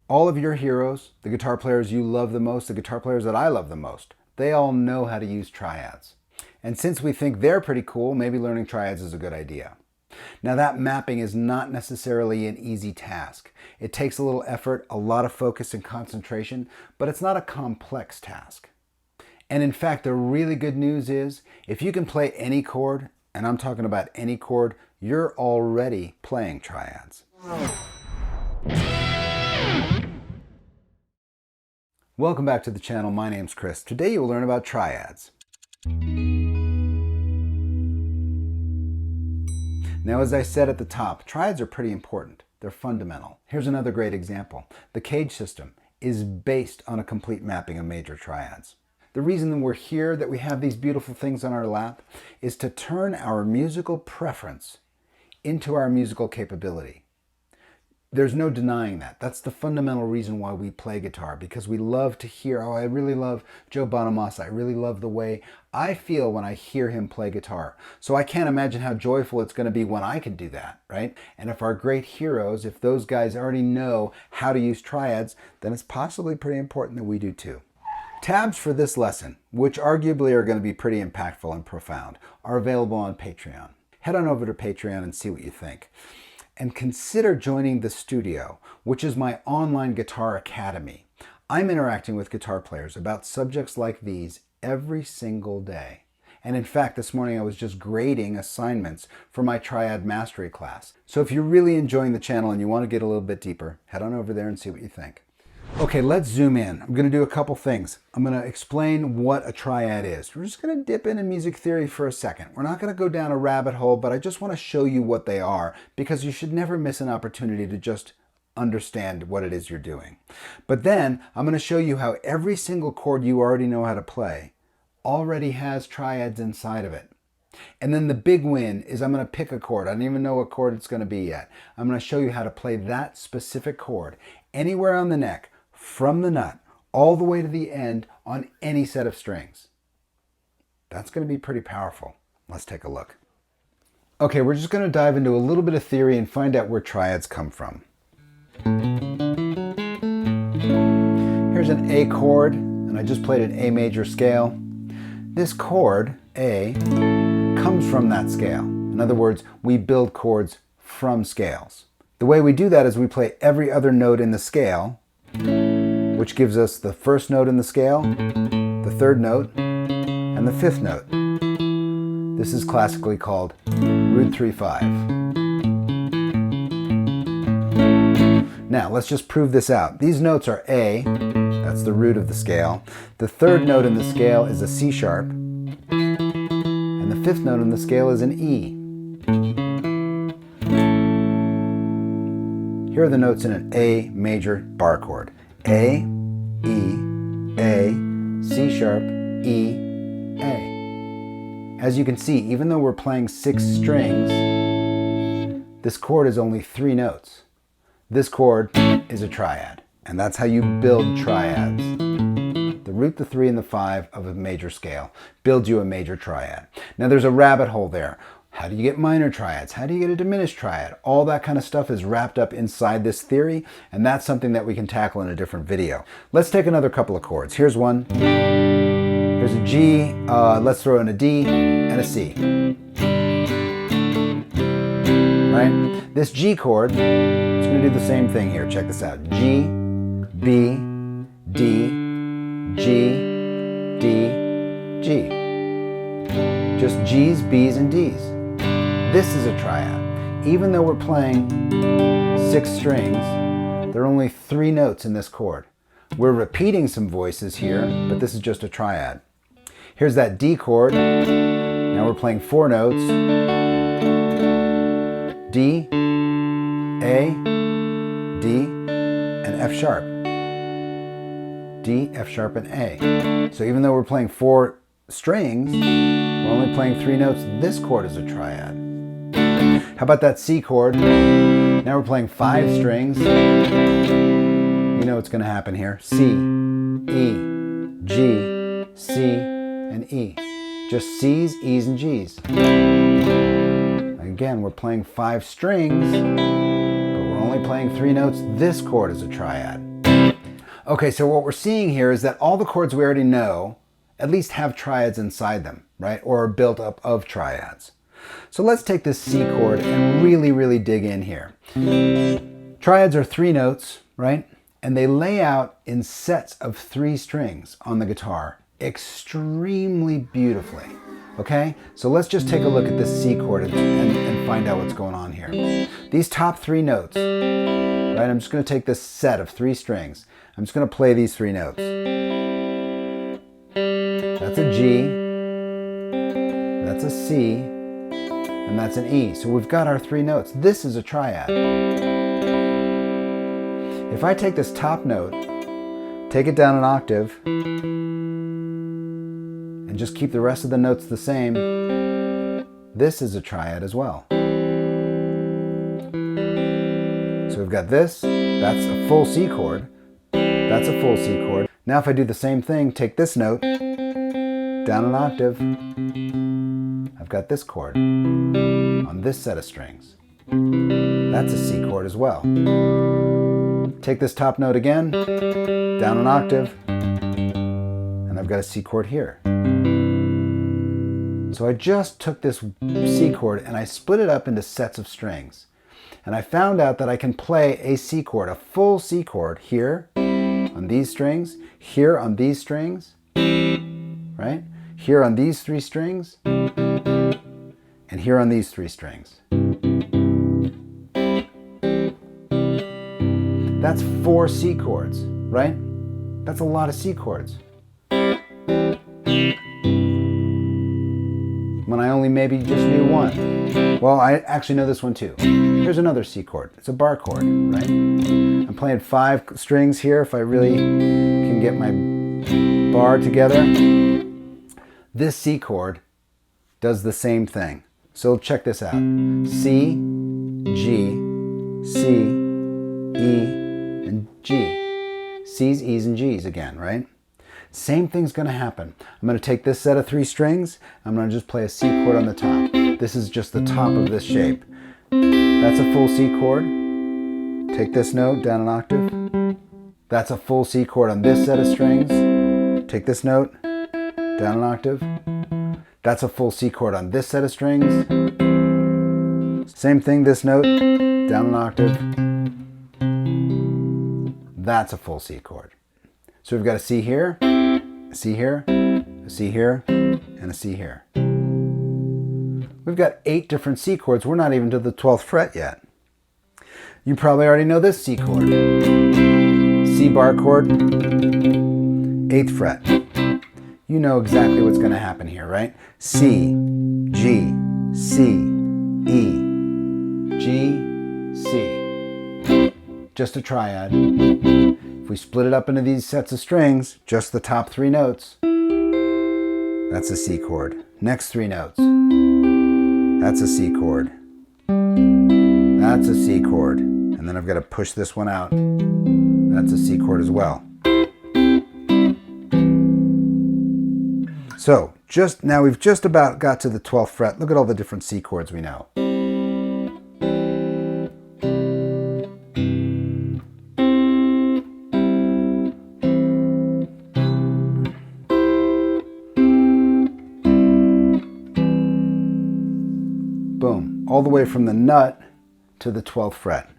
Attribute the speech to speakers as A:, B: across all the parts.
A: All of your heroes, the guitar players you love the most, the guitar players that I love the most, they all know how to use triads. And since we think they're pretty cool, maybe learning triads is a good idea. Now that mapping is not necessarily an easy task. It takes a little effort, a lot of focus and concentration, but it's not a complex task. And in fact, the really good news is, if you can play any chord, and I'm talking about any chord, you're already playing triads. Welcome back to the channel. My name's Chris. Today you'll learn about triads. Now, as I said at the top, triads are pretty important. They're fundamental. Here's another great example. The Cage system is based on a complete mapping of major triads. The reason that we're here, that we have these beautiful things on our lap, is to turn our musical preference into our musical capability. There's no denying that. That's the fundamental reason why we play guitar, because we love to hear, oh, I really love Joe Bonamassa. I really love the way I feel when I hear him play guitar. So I can't imagine how joyful it's going to be when I can do that, right? And if our great heroes, if those guys already know how to use triads, then it's possibly pretty important that we do too. Tabs for this lesson, which arguably are going to be pretty impactful and profound, are available on Patreon. Head on over to Patreon and see what you think. And consider joining the studio, which is my online guitar academy. I'm interacting with guitar players about subjects like these every single day. And in fact, this morning I was just grading assignments for my Triad Mastery class. So if you're really enjoying the channel and you want to get a little bit deeper, head on over there and see what you think. Okay, let's zoom in. I'm going to do a couple things. I'm going to explain what a triad is. We're just going to dip into music theory for a second. We're not going to go down a rabbit hole, but I just want to show you what they are, because you should never miss an opportunity to just understand what it is you're doing. But then I'm going to show you how every single chord you already know how to play already has triads inside of it. And then the big win is I'm going to pick a chord. I don't even know what chord it's going to be yet. I'm going to show you how to play that specific chord anywhere on the neck, from the nut all the way to the end on any set of strings. That's going to be pretty powerful. Let's take a look. Okay, we're just going to dive into a little bit of theory and find out where triads come from. Here's an A chord, and I just played an A major scale. This chord, A, comes from that scale. In other words, we build chords from scales. The way we do that is we play every other note in the scale, which gives us the first note in the scale, the third note, and the fifth note. This is classically called root 3/5. Now, let's just prove this out. These notes are A, that's the root of the scale. The third note in the scale is a C sharp, and the fifth note in the scale is an E. Here are the notes in an A major bar chord. A, E, A, C sharp, E, A. As you can see, even though we're playing 6 strings, this chord is only 3 notes. This chord is a triad, and that's how you build triads. The root, the 3, and the 5 of a major scale builds you a major triad. Now there's a rabbit hole there. How do you get minor triads? How do you get a diminished triad? All that kind of stuff is wrapped up inside this theory, and that's something that we can tackle in a different video. Let's take another couple of chords. Here's one. Here's a G. Let's throw in a D and a C. Right? This G chord is going to do the same thing here. Check this out. G, B, D, G, D, G. Just G's, B's, and D's. This is a triad. Even though we're playing 6 strings, there are only 3 notes in this chord. We're repeating some voices here, but this is just a triad. Here's that D chord. Now we're playing 4 notes. D, A, D, and F sharp. D, F sharp, and A. So even though we're playing 4 strings, we're only playing 3 notes. This chord is a triad. How about that C chord? Now we're playing 5 strings. You know what's going to happen here. C, E, G, C, and E. Just C's, E's, and G's. Again, we're playing 5 strings, but we're only playing 3 notes. This chord is a triad. Okay, so what we're seeing here is that all the chords we already know at least have triads inside them, right? Or are built up of triads. So let's take this C chord and really dig in here. Triads are 3 notes, right? And they lay out in sets of 3 strings on the guitar extremely beautifully. Okay, so let's just take a look at this C chord and find out what's going on here. These top 3 notes, right? I'm just going to take this set of 3 strings. I'm just going to play these 3 notes. That's a G, that's a C, and that's an E. So we've got our 3 notes. This is a triad. If I take this top note, take it down an octave, and just keep the rest of the notes the same, this is a triad as well. So we've got this, that's a full C chord, that's a full C chord. Now if I do the same thing, take this note, down an octave, I've got this chord on this set of strings. That's a C chord as well. Take this top note again, down an octave, and I've got a C chord here. So I just took this C chord and I split it up into sets of strings. And I found out that I can play a C chord, a full C chord here on these strings, here on these strings, right? Here on these 3 strings, and here on these 3 strings. That's 4 C chords, right? That's a lot of C chords. When I only maybe just knew 1. Well, I actually know this one too. Here's another C chord. It's a bar chord, right? I'm playing 5 strings here if I really can get my bar together. This C chord does the same thing. So check this out. C, G, C, E, and G. C's, E's, and G's again, right? Same thing's going to happen. I'm going to take this set of 3 strings. I'm going to just play a C chord on the top. This is just the top of this shape. That's a full C chord. Take this note down an octave. That's a full C chord on this set of strings. Take this note down an octave. That's a full C chord on this set of strings. Same thing, this note down an octave. That's a full C chord. So we've got a C here, a C here, a C here, and a C here. We've got 8 different C chords. We're not even to the 12th fret yet. You probably already know this C chord. C bar chord, 8th fret. You know exactly what's going to happen here, right? C, G, C, E, G, C. Just a triad. If we split it up into these sets of strings, just the top 3 notes, that's a C chord. Next 3 notes, that's a C chord. That's a C chord. And then I've got to push this one out. That's a C chord as well. So, now we've just about got to the 12th fret. Look at all the different C chords we know. Boom. All the way from the nut to the 12th fret.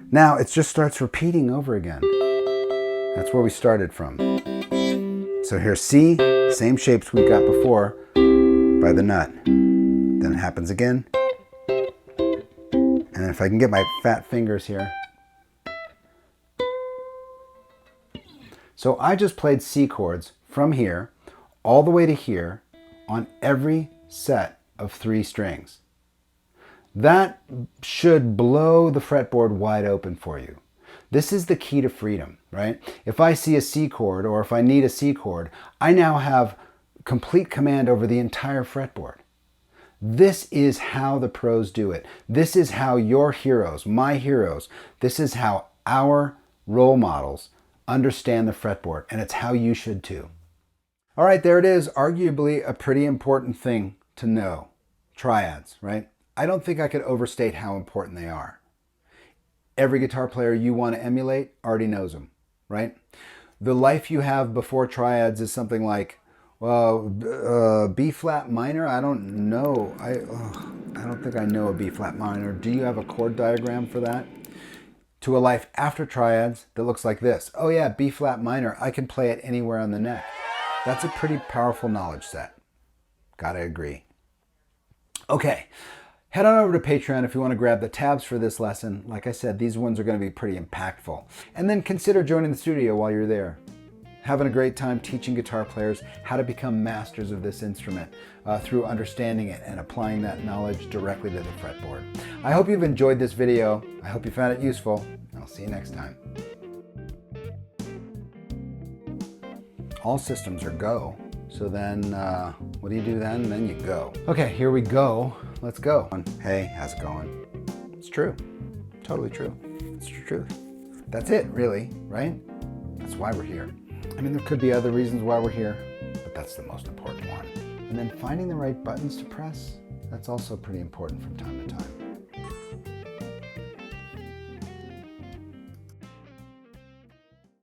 A: Now it just starts repeating over again. That's where we started from. So here's C, same shapes we got before by the nut. Then it happens again. And if I can get my fat fingers here. So I just played C chords from here all the way to here on every set of 3 strings. That should blow the fretboard wide open for you. This is the key to freedom, right? If I see a C chord or if I need a C chord, I now have complete command over the entire fretboard. This is how the pros do it. This is how your heroes, my heroes, this is how our role models understand the fretboard, and it's how you should too. All right, there it is. Arguably a pretty important thing to know. Triads, right? I don't think I could overstate how important they are. Every guitar player you want to emulate already knows them, right? The life you have before triads is something like, well, B flat minor. I don't know. I don't think I know a B flat minor. Do you have a chord diagram for that? To a life after triads that looks like this. Oh yeah, B flat minor. I can play it anywhere on the neck. That's a pretty powerful knowledge set. Gotta agree. Okay, head on over to Patreon if you want to grab the tabs for this lesson. Like I said, these ones are going to be pretty impactful. And then consider joining the studio while you're there. Having a great time teaching guitar players how to become masters of this instrument through understanding it and applying that knowledge directly to the fretboard. I hope you've enjoyed this video. I hope you found it useful. I'll see you next time. All systems are go. So then, what do you do then? Then you go. Okay, here we go. Let's go. Hey, how's it going? It's true. Totally true. It's the truth. That's it, really, right? That's why we're here. I mean, there could be other reasons why we're here, but that's the most important one. And then finding the right buttons to press, that's also pretty important from time to time.